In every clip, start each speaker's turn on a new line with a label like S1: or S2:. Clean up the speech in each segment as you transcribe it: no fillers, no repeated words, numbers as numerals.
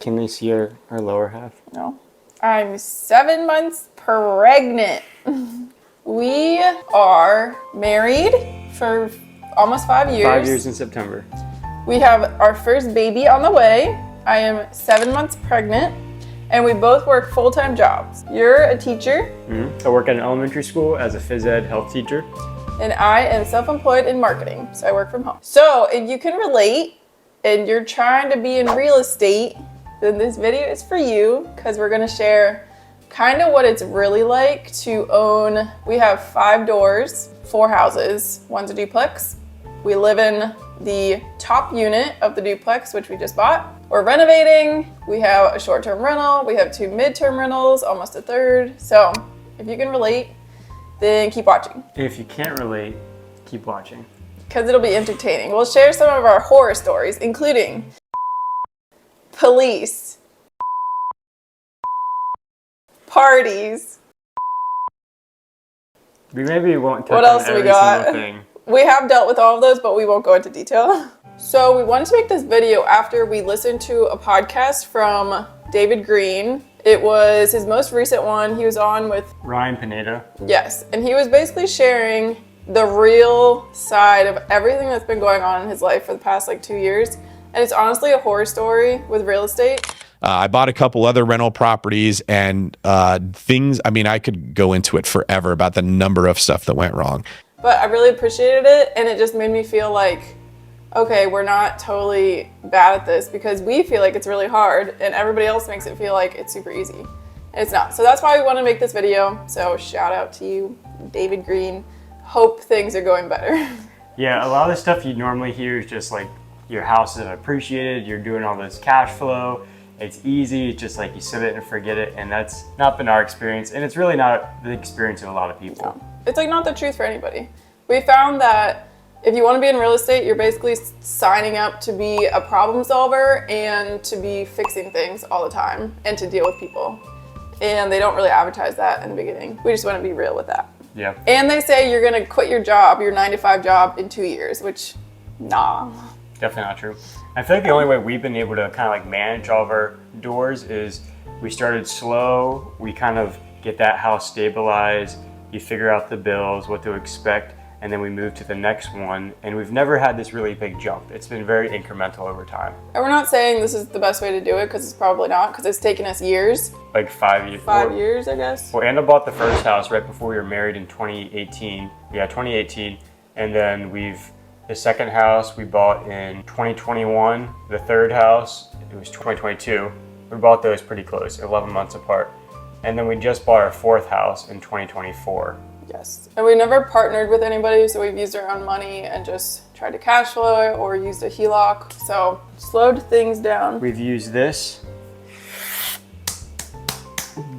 S1: Can they see our lower half?
S2: No. I'm 7 months pregnant. We are married for almost 5 years.
S1: 5 years in September.
S2: We have our first baby on the way. I am 7 months pregnant, and we both work full-time jobs. You're a teacher.
S1: I work at an elementary school as a phys ed health teacher.
S2: And I am self-employed in marketing, so I work from home. So if you can relate and you're trying to be in real estate, then this video is for you, because we're gonna share kind of what it's really like to own. We have 5 doors, 4 houses, one's a duplex. We live in the top unit of the duplex, which we just bought. We're renovating. We have a short-term rental. We have 2 midterm rentals, almost a third. So if you can relate, then keep watching.
S1: If you can't relate, keep watching.
S2: Because it'll be entertaining. We'll share some of our horror stories, including police, parties.
S1: We maybe won't touch
S2: What else
S1: on
S2: we
S1: every
S2: got?
S1: single thing.
S2: We have dealt with all of those, but we won't go into detail. So we wanted to make this video after we listened to a podcast from David Green. It was his most recent one. He was on with
S1: Ryan Pineda.
S2: Yes, and he was basically sharing the real side of everything that's been going on in his life for the past 2 years. And it's honestly a horror story with real estate.
S3: I bought a couple other rental properties and things, I mean, I could go into it forever about the number of stuff that went wrong.
S2: But I really appreciated it, and it just made me feel like, okay, we're not totally bad at this, because we feel like it's really hard and everybody else makes it feel like it's super easy. And it's not. So that's why we want to make this video. So shout out to you, David Green. Hope things are going better.
S1: Yeah, a lot of the stuff you normally hear is just like your house is appreciated, you're doing all this cash flow, it's easy, it's just like you set it and forget it, and that's not been our experience, and it's really not the experience of a lot of people.
S2: No. It's not the truth for anybody. We found that if you want to be in real estate, you're basically signing up to be a problem solver and to be fixing things all the time and to deal with people. And they don't really advertise that in the beginning. We just want to be real with that.
S1: Yeah.
S2: And they say you're going to quit your job, your 9-to-5 job, in 2 years, which, nah.
S1: Definitely not true. I feel like the only way we've been able to kind of manage all of our doors is we started slow, we kind of get that house stabilized, you figure out the bills, what to expect, and then we move to the next one, and we've never had this really big jump. It's been very incremental over time.
S2: And we're not saying this is the best way to do it, because it's probably not, because it's taken us years.
S1: Like 5 years.
S2: 5 years, I guess.
S1: Well, Anna bought the first house right before we were married in 2018. Yeah, 2018. And then the second house we bought in 2021. The third house, it was 2022. We bought those pretty close, 11 months apart. And then we just bought our fourth house in 2024.
S2: Yes. And we never partnered with anybody, so we've used our own money and just tried to cash flow it or used a HELOC. So slowed things down.
S1: We've used this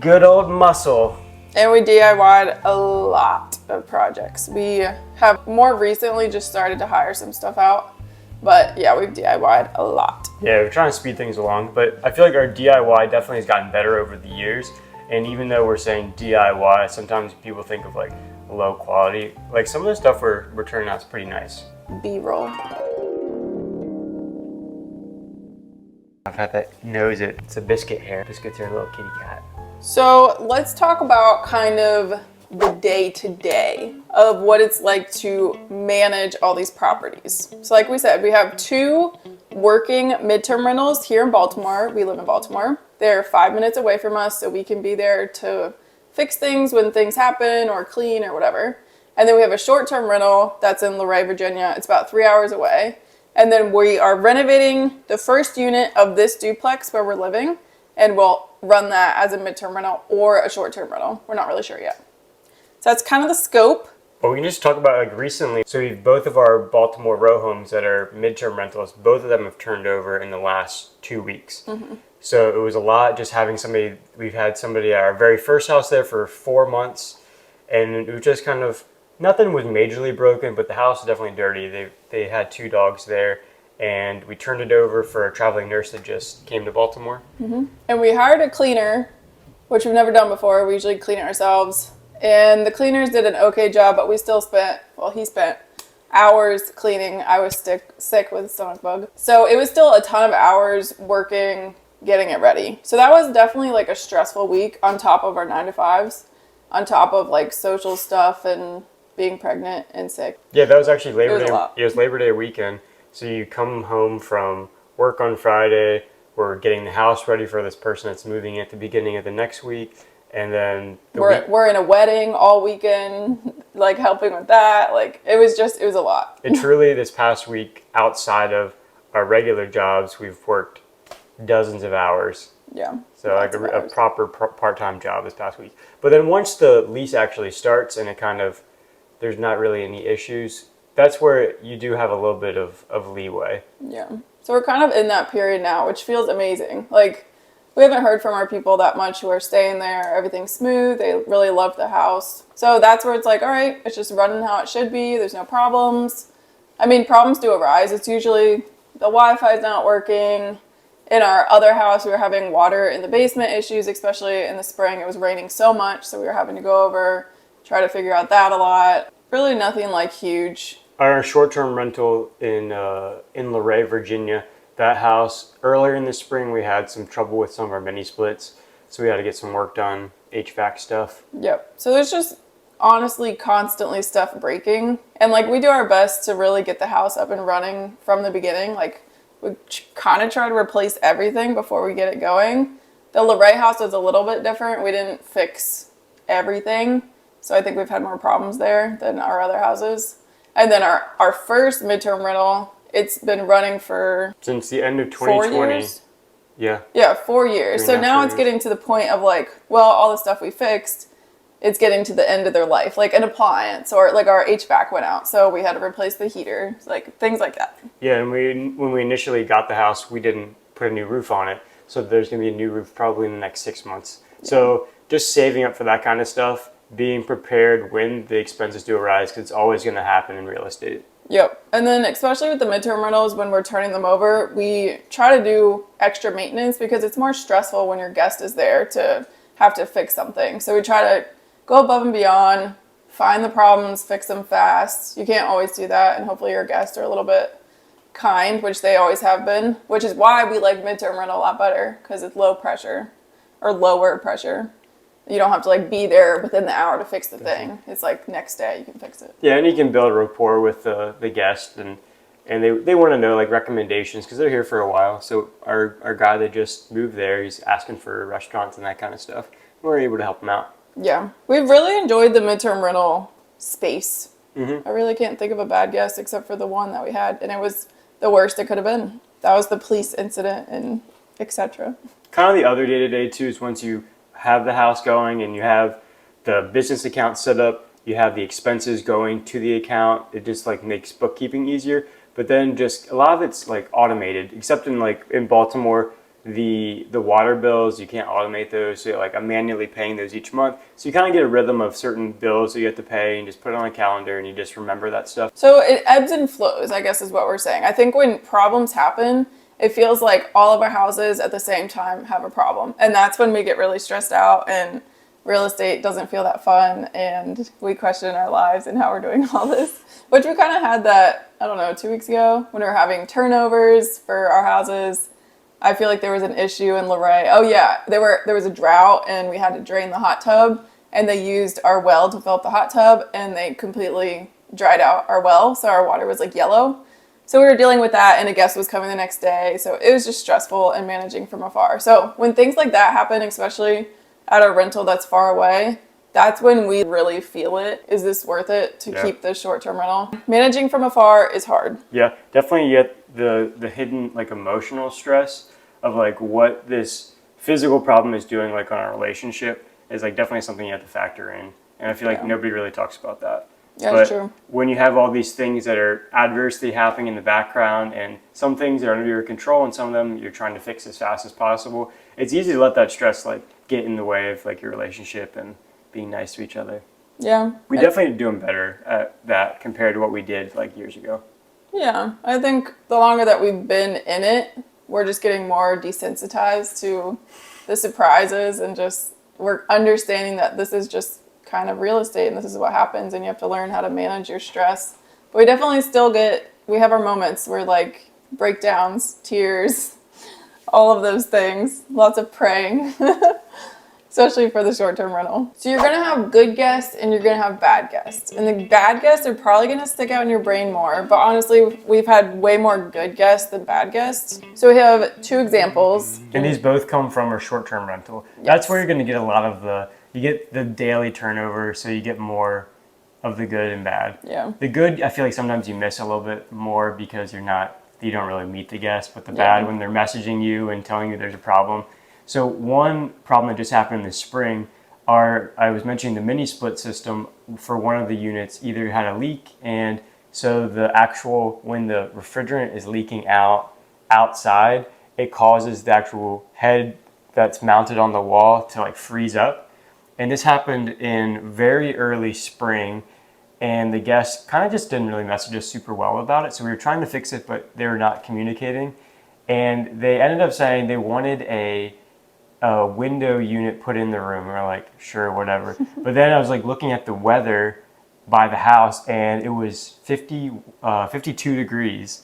S1: good old muscle.
S2: And we DIY'd a lot of projects. We have more recently just started to hire some stuff out. But yeah, we've DIY'd a lot.
S1: Yeah, we're trying to speed things along, but I feel like our DIY definitely has gotten better over the years. And even though we're saying DIY, sometimes people think of like low quality. Like some of the stuff we're turning out is pretty nice.
S2: B-roll.
S1: I've had that nose, it's a biscuit hair. Biscuit's our little kitty cat.
S2: So let's talk about kind of the day-to-day of what it's like to manage all these properties. So like we said, we have 2 working midterm rentals here in Baltimore. We live in Baltimore. They're 5 minutes away from us, so we can be there to fix things when things happen or clean or whatever. And then we have a short-term rental that's in Luray, Virginia. It's about 3 hours away. And then we are renovating the first unit of this duplex where we're living, and we'll run that as a midterm rental or a short-term rental. We're not really sure yet. So that's kind of the scope.
S1: But we can just talk about like recently. So we've both of our Baltimore row homes that are midterm rentals, both of them have turned over in the last 2 weeks. Mm-hmm. So it was a lot just having somebody, we've had somebody at our very first house there for 4 months, and it was just kind of, nothing was majorly broken, but the house is definitely dirty. They had 2 dogs there, and we turned it over for a traveling nurse that just came to Baltimore.
S2: Mm-hmm. And we hired a cleaner, which we've never done before. We usually clean it ourselves. And the cleaners did an okay job, but we still spent, well, he spent hours cleaning. I was sick with a stomach bug. So it was still a ton of hours working getting it ready. So that was definitely like a stressful week on top of our 9 to 5s, on top of like social stuff and being pregnant and sick.
S1: Yeah, that was actually Labor
S2: It was a
S1: Day.
S2: lot.
S1: It was Labor Day weekend. So you come home from work on Friday. We're getting the house ready for this person that's moving at the beginning of the next week, and then
S2: We're in a wedding all weekend, like helping with that. Like it was a lot.
S1: it truly, this past week, outside of our regular jobs, we've worked dozens of hours.
S2: Yeah.
S1: So like a proper part-time job this past week. But then once the lease actually starts and it kind of, there's not really any issues, that's where you do have a little bit of leeway.
S2: Yeah. So we're kind of in that period now, which feels amazing. Like we haven't heard from our people that much who are staying there. Everything's smooth. They really love the house. So that's where it's like, all right, it's just running how it should be. There's no problems. I mean, problems do arise. It's usually the Wi-Fi is not working. In our other house, we were having water in the basement issues, especially in the spring. It was raining so much, so we were having to go over, try to figure out that a lot. Really nothing like huge.
S1: Our short-term rental in Luray, Virginia, that house, earlier in the spring, we had some trouble with some of our mini splits. So we had to get some work done, HVAC stuff.
S2: Yep. So there's just honestly constantly stuff breaking. And like we do our best to really get the house up and running from the beginning. Like we kind of try to replace everything before we get it going. The Luray house was a little bit different. We didn't fix everything. So I think we've had more problems there than our other houses. And then our first midterm rental, it's been running for
S1: Since the end of
S2: 4
S1: 2020.
S2: years.
S1: Yeah.
S2: Yeah, 4 years. So
S1: 3.5
S2: now it's
S1: years.
S2: getting to the point of like, well, all the stuff we fixed, it's getting to the end of their life. Like an appliance or like our HVAC went out. So we had to replace the heater, like things like that.
S1: Yeah, and when we initially got the house, we didn't put a new roof on it. So there's going to be a new roof probably in the next 6 months. Yeah. So just saving up for that kind of stuff, being prepared when the expenses do arise, because it's always going to happen in real estate.
S2: Yep. And then especially with the midterm rentals, when we're turning them over, we try to do extra maintenance because it's more stressful when your guest is there to have to fix something. So we try to go above and beyond, find the problems, fix them fast. You can't always do that. And hopefully your guests are a little bit kind, which they always have been, which is why we like midterm rental a lot better because it's low pressure or lower pressure. You don't have to like be there within the hour to fix the thing. It's like next day you can fix it.
S1: Yeah, and you can build a rapport with the guest, and they want to know like recommendations because they're here for a while. So our guy that just moved there, he's asking for restaurants and that kind of stuff. We're able to help him out.
S2: Yeah, we've really enjoyed the midterm rental space.
S1: Mm-hmm.
S2: I really can't think of a bad guest except for the one that we had, and it was the worst it could have been. That was the police incident and etc.
S1: Kind of the other day-to-day too is once you have the house going and you have the business account set up, you have the expenses going to the account, it just like makes bookkeeping easier. But then just a lot of it's like automated, except in like in Baltimore, the water bills, you can't automate those. So like I'm manually paying those each month. So you kind of get a rhythm of certain bills that you have to pay and just put it on a calendar and you just remember that stuff.
S2: So it ebbs and flows, I guess is what we're saying. I think when problems happen, it feels like all of our houses at the same time have a problem. And that's when we get really stressed out and real estate doesn't feel that fun and we question our lives and how we're doing all this. Which we kind of had that, I don't know, 2 weeks ago when we were having turnovers for our houses. I feel like there was an issue in Luray. Oh yeah, there was a drought and we had to drain the hot tub and they used our well to fill up the hot tub and they completely dried out our well. So our water was like yellow. So we were dealing with that and a guest was coming the next day. So it was just stressful and managing from afar. So when things like that happen, especially at a rental that's far away, that's when we really feel it. Is this worth it to keep this short-term rental? Managing from afar is hard.
S1: Yeah, definitely get the hidden like emotional stress of like what this physical problem is doing like on our relationship is like definitely something you have to factor in. And I feel like nobody really talks about that.
S2: Yeah,
S1: but
S2: that's true.
S1: When you have all these things that are adversely happening in the background and some things are under your control and some of them you're trying to fix as fast as possible, it's easy to let that stress like get in the way of like your relationship and being nice to each other.
S2: Yeah.
S1: We definitely doing better at that compared to what we did like years ago.
S2: Yeah, I think the longer that we've been in it, we're just getting more desensitized to the surprises and just we're understanding that this is just kind of real estate and this is what happens and you have to learn how to manage your stress. But we definitely still we have our moments where like breakdowns, tears, all of those things. Lots of praying, especially for the short-term rental. So you're gonna have good guests and you're gonna have bad guests. And the bad guests are probably gonna stick out in your brain more, but honestly, we've had way more good guests than bad guests. So we have 2 examples.
S1: And these both come from our short-term rental. That's where you're going to get a lot of you get the daily turnover, so you get more of the good and bad.
S2: Yeah.
S1: The good, I feel like sometimes you miss a little bit more because you don't really meet the guests, but the bad, when they're messaging you and telling you there's a problem. So one problem that just happened this spring, I was mentioning the mini split system for one of the units either had a leak, and so when the refrigerant is leaking outside, it causes the actual head that's mounted on the wall to like freeze up. And this happened in very early spring, and the guests kind of just didn't really message us super well about it. So we were trying to fix it, but they were not communicating. And they ended up saying they wanted a window unit put in the room. We were like, sure, whatever. But then I was like looking at the weather by the house, and it was 52 degrees.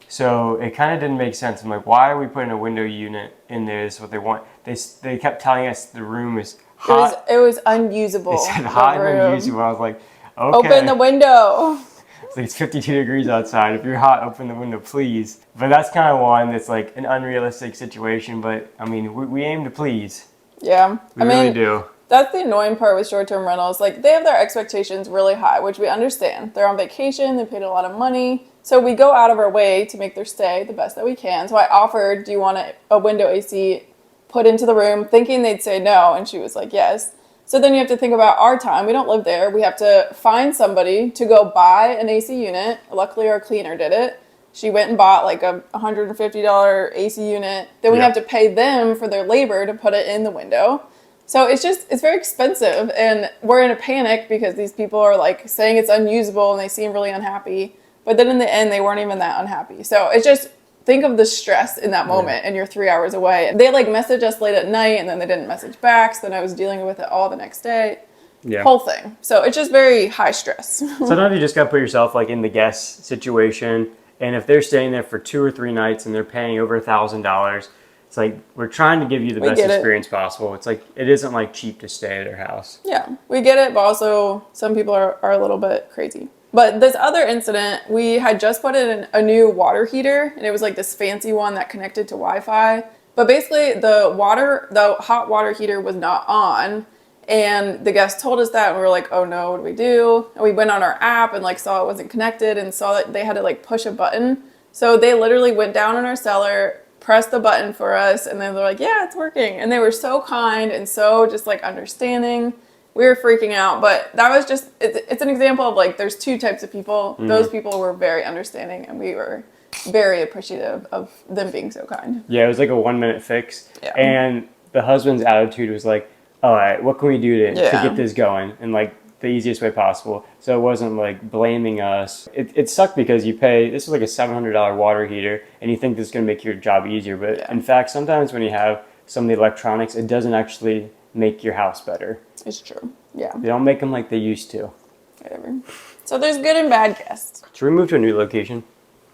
S1: So it kind of didn't make sense. I'm like, why are we putting a window unit in there? Is what they want. They kept telling us the room is hot.
S2: It was unusable.
S1: They said hot and unusable. I was like, okay.
S2: Open the window.
S1: It's like it's 52 degrees outside. If you're hot, open the window, please. But that's kind of one that's like an unrealistic situation. But I mean, we aim to please.
S2: Yeah.
S1: We really do.
S2: That's the annoying part with short-term rentals. Like, they have their expectations really high, which we understand. They're on vacation. They paid a lot of money. So we go out of our way to make their stay the best that we can. So I offered, do you want a window AC put into the room, thinking they'd say no. And she was like, yes. So then you have to think about our time. We don't live there. We have to find somebody to go buy an AC unit. Luckily, our cleaner did it. She went and bought like a $150 AC unit. Then we have to pay them for their labor to put it in the window. So it's very expensive, and we're in a panic because these people are like saying it's unusable and they seem really unhappy. But then in the end, they weren't even that unhappy. So it's just, think of the stress in that moment, and you're 3 hours away. They like message us late at night, and then they didn't message back. So then I was dealing with it all the next day. Yeah. Whole thing. So it's just very high stress.
S1: Sometimes you just got to put yourself like in the guest situation. And if they're staying there for 2 or 3 nights and they're paying over $1,000, it's like, we're trying to give you the best experience possible. It's like, it isn't like cheap to stay at our house.
S2: Yeah, we get it, but also some people are a little bit crazy. But this other incident, we had just put in a new water heater, and it was like this fancy one that connected to Wi-Fi. But basically the hot water heater was not on, and the guest told us that, and we were like, oh no, what do we do? And we went on our app and like saw it wasn't connected and saw that they had to like push a button. So they literally went down in our cellar, pressed the button for us, and then they're like, yeah, it's working. And they were so kind and so just like understanding. We were freaking out, but that was just, it's an example of like, there's 2 types of people. Mm-hmm. Those people were very understanding, and we were very appreciative of them being so kind.
S1: Yeah, it was like a 1-minute fix. Yeah. And the husband's attitude was like, all right, what can we do to get this going? And like the easiest way possible. So it wasn't like blaming us. It sucked because this was like a $700 water heater, and you think this is going to make your job easier. But in fact, sometimes when you have some of the electronics, it doesn't actually make your house better.
S2: It's true. Yeah.
S1: They don't make them like they used to.
S2: Whatever. So there's good and bad guests.
S1: Should we move to a new location?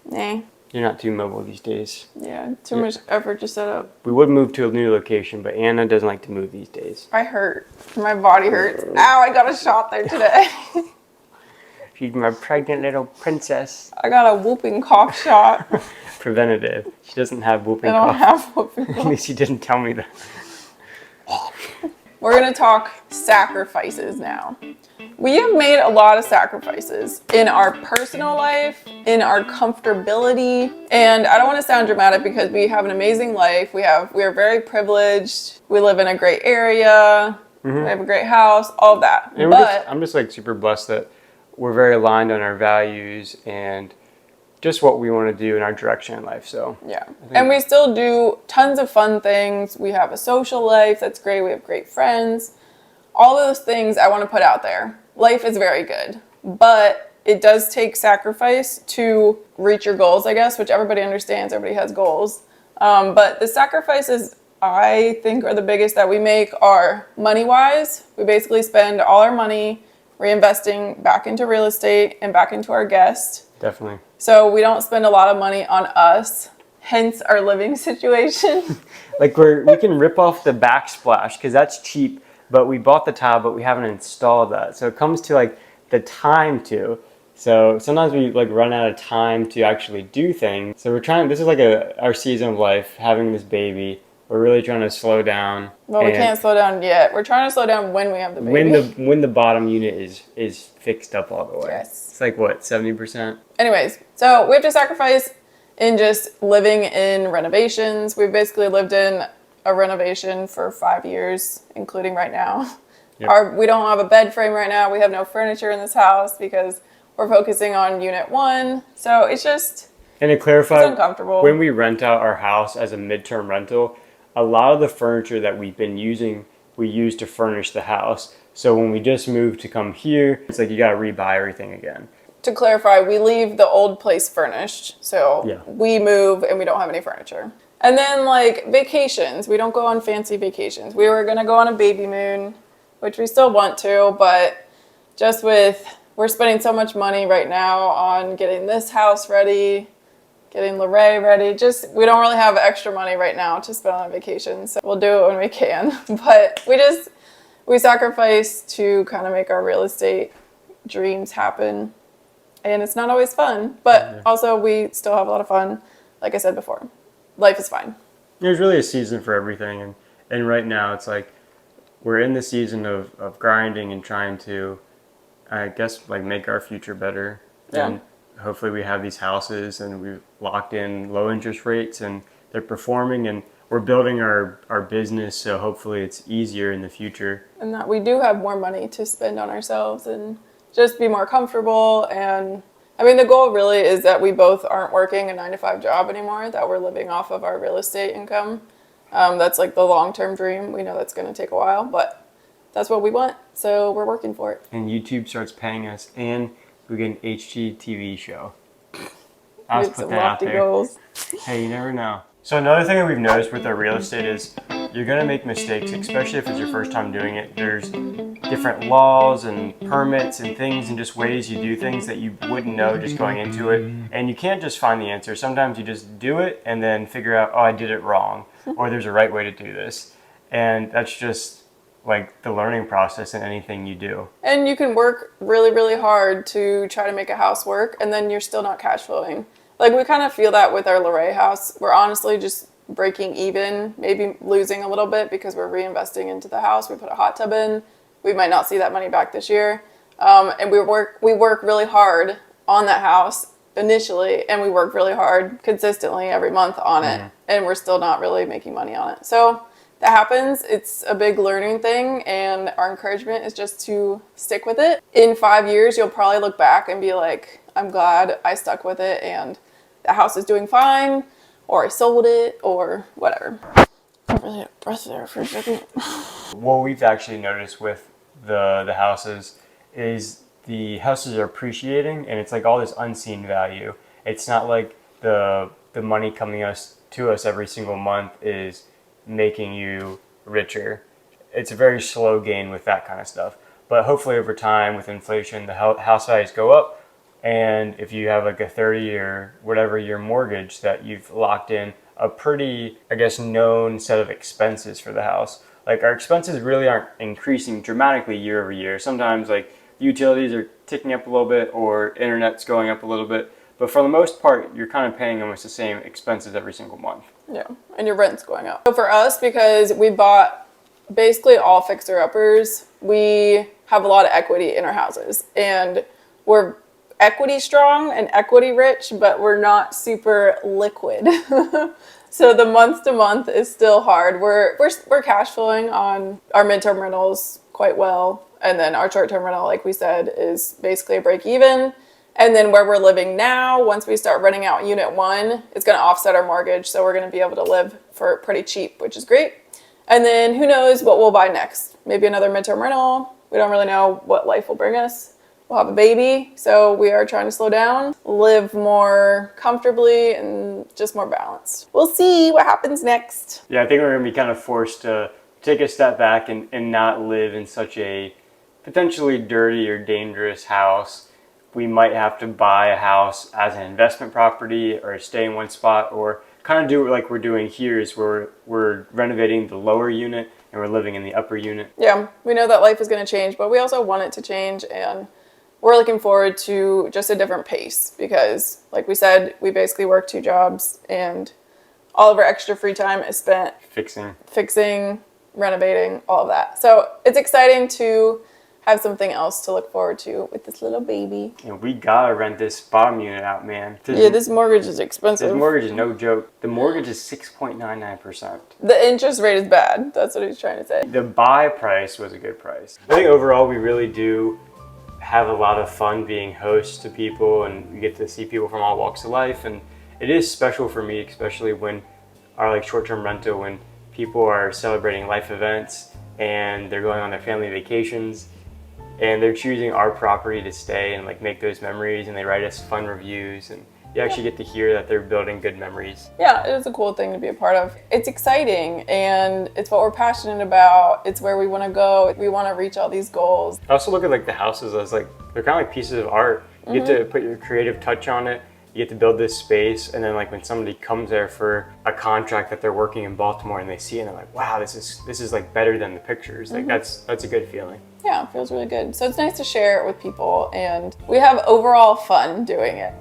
S2: Nah.
S1: You're not too mobile these days.
S2: Yeah, too much effort to set up.
S1: We would move to a new location, but Anna doesn't like to move these days.
S2: I hurt. My body hurts. Ow, I got a shot there today.
S1: She's my pregnant little princess.
S2: I got a whooping cough shot.
S1: Preventative. She doesn't have whooping
S2: cough. I don't have whooping cough.
S1: At least you didn't tell me that.
S2: We're going to talk sacrifices now. We have made a lot of sacrifices in our personal life, in our comfortability, and I don't want to sound dramatic because we have an amazing life. We are very privileged. We live in a great area. Mm-hmm. We have a great house, all of that.
S1: And I'm just like super blessed that we're very aligned on our values and just what we want to do in our direction in life. So
S2: yeah, and we still do tons of fun things. We have a social life that's great. We have great friends. All those things I want to put out there. Life is very good, but it does take sacrifice to reach your goals, I guess, which everybody understands. Everybody has goals. But the sacrifices I think are the biggest that we make are money-wise. We basically spend all our money reinvesting back into real estate and back into our guests.
S1: Definitely.
S2: So we don't spend a lot of money on us. hence our living situation.
S1: Like we can rip off the backsplash because that's cheap, but we bought the tile, but we haven't installed that. So it comes to like the time to. So sometimes we like run out of time to actually do things. So we're trying, this is like our season of life, having this baby. We're really trying to slow down.
S2: Well, we can't slow down yet. We're trying to slow down when we have the baby.
S1: When the bottom unit is fixed up all the way.
S2: Yes.
S1: It's like what, 70%?
S2: Anyways, so we have to sacrifice in just living in renovations. We've basically lived in a renovation for 5 years, including right now.
S1: Yep.
S2: We don't have a bed frame right now. We have no furniture in this house because we're focusing on unit 1. So it's just,
S1: And to clarify,
S2: it's uncomfortable.
S1: When we rent out our house as a midterm rental, a lot of the furniture that we've been using, we use to furnish the house. So when we just moved to come here, it's like you got to rebuy everything again.
S2: To clarify, we leave the old place furnished. So
S1: Yeah.
S2: we move and we don't have any furniture. And then like vacations, we don't go on fancy vacations. We were going to go on a baby moon, which we still want to, but just we're spending so much money right now on getting this house ready, getting Luray ready. Just, we don't really have extra money right now to spend on vacation. So we'll do it when we can. But we sacrifice to kind of make our real estate dreams happen. And it's not always fun, but also we still have a lot of fun. Like I said before, life is fine.
S1: There's really a season for everything. And right now it's like we're in the season of grinding and trying to, I guess, like make our future better.
S2: Yeah.
S1: And hopefully we have these houses and we've locked in low interest rates and they're performing and we're building our business. So hopefully it's easier in the future.
S2: And that we do have more money to spend on ourselves and just be more comfortable. And I mean, the goal really is that we both aren't working a 9-to-5 job anymore, that we're living off of our real estate income. That's like the long-term dream. We know that's going to take a while, but that's what we want. So we're working for it.
S1: And YouTube starts paying us and we get an HGTV show. I'll just put that out there.
S2: Goals.
S1: Hey, you never know. So another thing that we've noticed with our real estate is you're going to make mistakes, especially if it's your first time doing it. There's different laws and permits and things and just ways you do things that you wouldn't know just going into it. And you can't just find the answer. Sometimes you just do it and then figure out, oh, I did it wrong, or there's a right way to do this. And that's just like the learning process in anything you do.
S2: And you can work really, really hard to try to make a house work, and then you're still not cash flowing. Like, we kind of feel that with our Luray house. We're honestly just breaking even, maybe losing a little bit because we're reinvesting into the house. We put a hot tub in. We might not see that money back this year. And we work really hard on that house initially, and we work really hard consistently every month on it, and we're still not really making money on it. So that happens. It's a big learning thing, and our encouragement is just to stick with it. In 5 years, you'll probably look back and be like, I'm glad I stuck with it, and the house is doing fine, or I sold it, or whatever. I really had a breath there for a second.
S1: What we've actually noticed with the houses is the houses are appreciating, and it's like all this unseen value. It's not like the money coming to us every single month is making you richer. It's a very slow gain with that kind of stuff. But hopefully over time with inflation, the house values go up. And if you have like a 30 or whatever year mortgage that you've locked in a pretty, I guess, known set of expenses for the house. Like our expenses really aren't increasing dramatically year over year. Sometimes like utilities are ticking up a little bit or internet's going up a little bit. But for the most part, you're kind of paying almost the same expenses every single month.
S2: Yeah, and your rent's going up. So for us, because we bought basically all fixer-uppers, we have a lot of equity in our houses. And we're equity strong and equity rich, but we're not super liquid. So the month to month is still hard. We're cash flowing on our midterm rentals quite well. And then our short-term rental, like we said, is basically a break even. And then where we're living now, once we start renting out unit 1, it's going to offset our mortgage. So we're going to be able to live for pretty cheap, which is great. And then who knows what we'll buy next? Maybe another midterm rental. We don't really know what life will bring us. We'll have a baby. So we are trying to slow down, live more comfortably, and just more balanced. We'll see what happens next.
S1: Yeah, I think we're going to be kind of forced to take a step back and not live in such a potentially dirty or dangerous house. We might have to buy a house as an investment property or stay in one spot or kind of do like we're doing here is we're renovating the lower unit and we're living in the upper unit.
S2: Yeah, we know that life is going to change, but we also want it to change, and we're looking forward to just a different pace because, like we said, we basically work 2 jobs, and all of our extra free time is spent fixing, renovating, all of that. So it's exciting to have something else to look forward to with this little baby.
S1: And we gotta rent this bottom unit out, man.
S2: This mortgage is expensive.
S1: This mortgage is no joke. The mortgage is 6.99%.
S2: The interest rate is bad. That's what he's trying to say.
S1: The buy price was a good price. I think overall we really do have a lot of fun being hosts to people, and we get to see people from all walks of life, and it is special for me, especially when our like short-term rental, when people are celebrating life events and they're going on their family vacations and they're choosing our property to stay and like make those memories, and they write us fun reviews, and you actually get to hear that they're building good memories.
S2: Yeah, it is a cool thing to be a part of. It's exciting, and it's what we're passionate about. It's where we want to go. We want to reach all these goals.
S1: I also look at like the houses as like, they're kind of like pieces of art. You get to put your creative touch on it. You get to build this space, and then like when somebody comes there for a contract that they're working in Baltimore and they see it and they're like, wow, this is like better than the pictures. Like that's a good feeling.
S2: Yeah, it feels really good. So it's nice to share it with people, and we have overall fun doing it.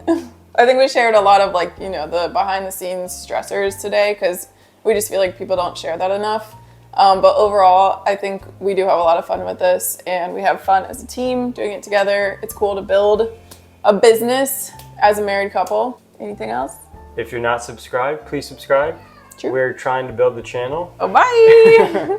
S2: I think we shared a lot of like, you know, the behind the scenes stressors today because we just feel like people don't share that enough. But overall, I think we do have a lot of fun with this, and we have fun as a team doing it together. It's cool to build a business as a married couple. Anything else?
S1: If you're not subscribed, please subscribe.
S2: True.
S1: We're trying to build the channel.
S2: Oh, bye.